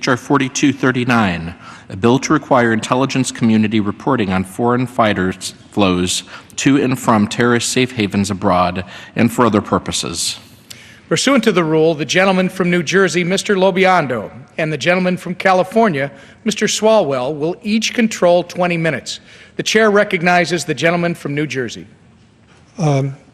H.R. 4239, a bill to require intelligence community reporting on foreign fighters' flows to and from terrorist safe havens abroad and for other purposes. Pursuant to the rule, the gentleman from New Jersey, Mr. LoBiondo, and the gentleman from California, Mr. Swalwell, will each control 20 minutes. The chair recognizes the gentleman from New Jersey.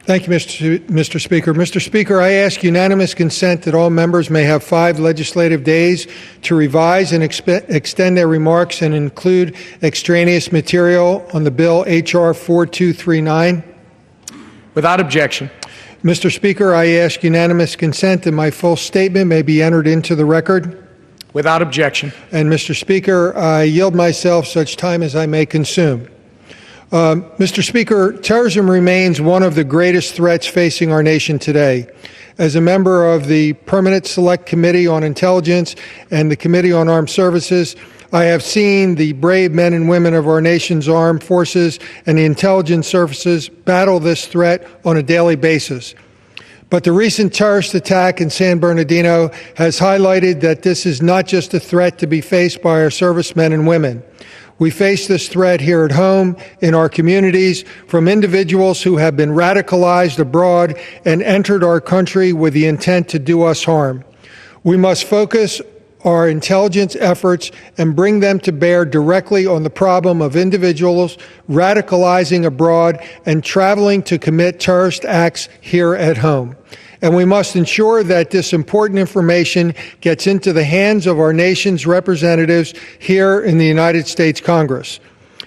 Thank you, Mr. Speaker. Mr. Speaker, I ask unanimous consent that all members may have 5 legislative days to revise and extend their remarks and include extraneous material on the bill H.R. 4239. Without objection. Mr. Speaker, I ask unanimous consent that my full statement may be entered into the record. Without objection. And Mr. Speaker, I yield myself such time as I may consume. Mr. Speaker, terrorism remains one of the greatest threats facing our nation today. As a member of the Permanent Select Committee on Intelligence and the Committee on Armed Services, I have seen the brave men and women of our nation's armed forces and the intelligence services battle this threat on a daily basis. But the recent terrorist attack in San Bernardino has highlighted that this is not just a threat to be faced by our servicemen and women. We face this threat here at home, in our communities, from individuals who have been radicalized abroad and entered our country with the intent to do us harm. We must focus our intelligence efforts and bring them to bear directly on the problem of individuals radicalizing abroad and traveling to commit terrorist acts here at home. And we must ensure that this important information gets into the hands of our nation's representatives here in the United States Congress.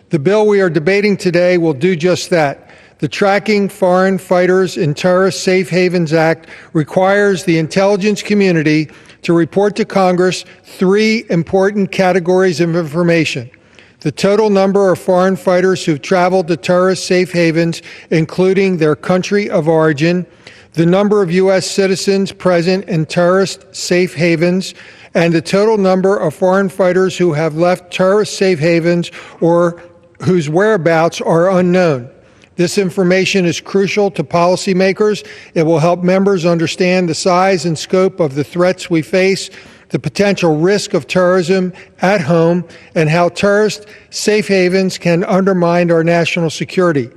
The bill we are debating today will do just that. The Tracking Foreign Fighters in Terrorist Safe Havens Act requires the intelligence community to report to Congress 3 important categories of information: the total number of foreign fighters who've traveled to terrorist safe havens, including their country of origin, the number of U.S. citizens present in terrorist safe havens, and the total number of foreign fighters who have left terrorist safe havens or whose whereabouts are unknown. This information is crucial to policymakers. It will help members understand the size and scope of the threats we face, the potential risk of terrorism at home, and how terrorist safe havens can undermine our national security.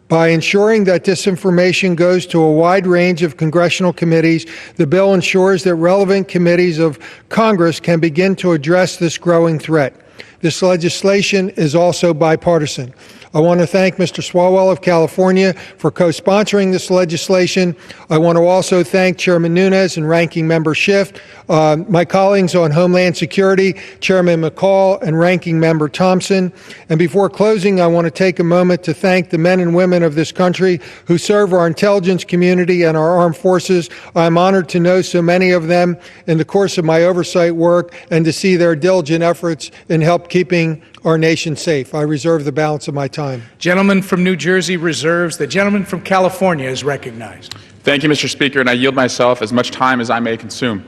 By ensuring that this information goes to a wide range of congressional committees, the bill ensures that relevant committees of Congress can begin to address this growing threat. This legislation is also bipartisan. I want to thank Mr. Swalwell of California for co-sponsoring this legislation. I want to also thank Chairman Nunes and Ranking Member Schiff, my colleagues on Homeland Security, Chairman McCall and Ranking Member Thompson. And before closing, I want to take a moment to thank the men and women of this country who serve our intelligence community and our armed forces. I'm honored to know so many of them in the course of my oversight work and to see their diligent efforts in help keeping our nation safe. I reserve the balance of my time. Gentleman from New Jersey reserves. The gentleman from California is recognized. Thank you, Mr. Speaker, and I yield myself as much time as I may consume.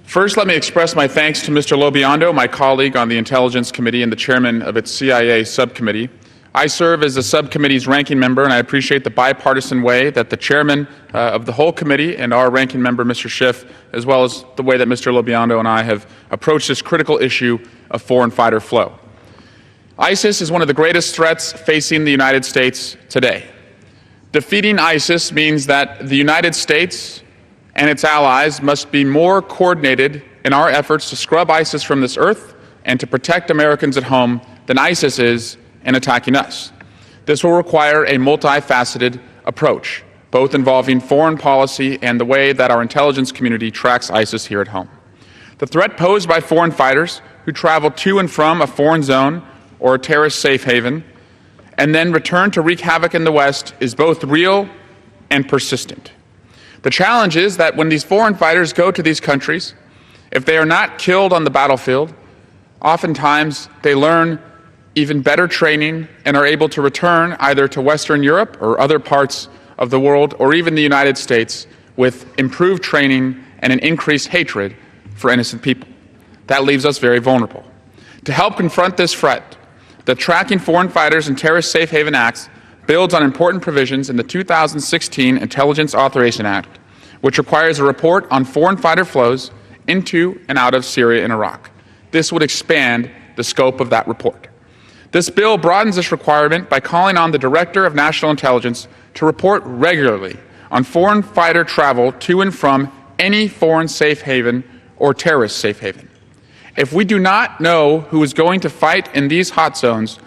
First, let me express my thanks to Mr. LoBiondo, my colleague on the Intelligence Committee and the chairman of its CIA Subcommittee. I serve as the subcommittee's ranking member, and I appreciate the bipartisan way that the chairman of the whole committee and our ranking member, Mr. Schiff, as well as the way that Mr. LoBiondo and I have approached this critical issue of foreign fighter flow. ISIS is one of the greatest threats facing the United States today. Defeating ISIS means that the United States and its allies must be more coordinated in our efforts to scrub ISIS from this earth and to protect Americans at home than ISIS is in attacking us. This will require a multifaceted approach, both involving foreign policy and the way that our intelligence community tracks ISIS here at home. The threat posed by foreign fighters who travel to and from a foreign zone or a terrorist safe haven and then return to wreak havoc in the West is both real and persistent. The challenge is that when these foreign fighters go to these countries, if they are not killed on the battlefield, oftentimes they learn even better training and are able to return either to Western Europe or other parts of the world or even the United States with improved training and an increased hatred for innocent people. That leaves us very vulnerable. To help confront this threat, the Tracking Foreign Fighters and Terrorist Safe Haven Act builds on important provisions in the 2016 Intelligence Authorization Act, which requires a report on foreign fighter flows into and out of Syria and Iraq. This would expand the scope of that report. This bill broadens this requirement by calling on the Director of National Intelligence to report regularly on foreign fighter travel to and from any foreign safe haven or terrorist safe haven. If we do not know who is going to fight in these hot zones,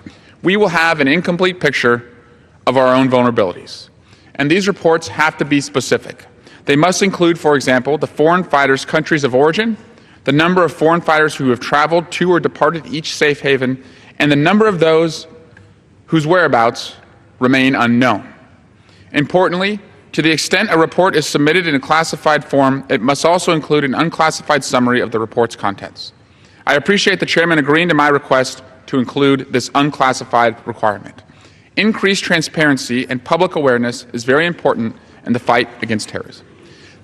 we will have an incomplete picture of our own vulnerabilities. And these reports have to be specific. They must include, for example, the foreign fighters' countries of origin, the number of foreign fighters who have traveled to or departed each safe haven, and the number of those whose whereabouts remain unknown. Importantly, to the extent a report is submitted in a classified form, it must also include an unclassified summary of the report's contents. I appreciate the Chairman agreeing to my request to include this unclassified requirement. Increased transparency and public awareness is very important in the fight against terrorism.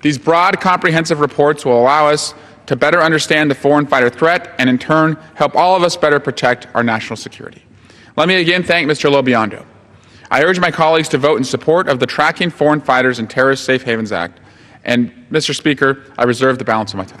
These broad, comprehensive reports will allow us to better understand the foreign fighter threat and, in turn, help all of us better protect our national security. Let me again thank Mr. LoBiondo. I urge my colleagues to vote in support of the Tracking Foreign Fighters and Terrorist Safe Havens Act. And, Mr. Speaker, I reserve the balance of my time.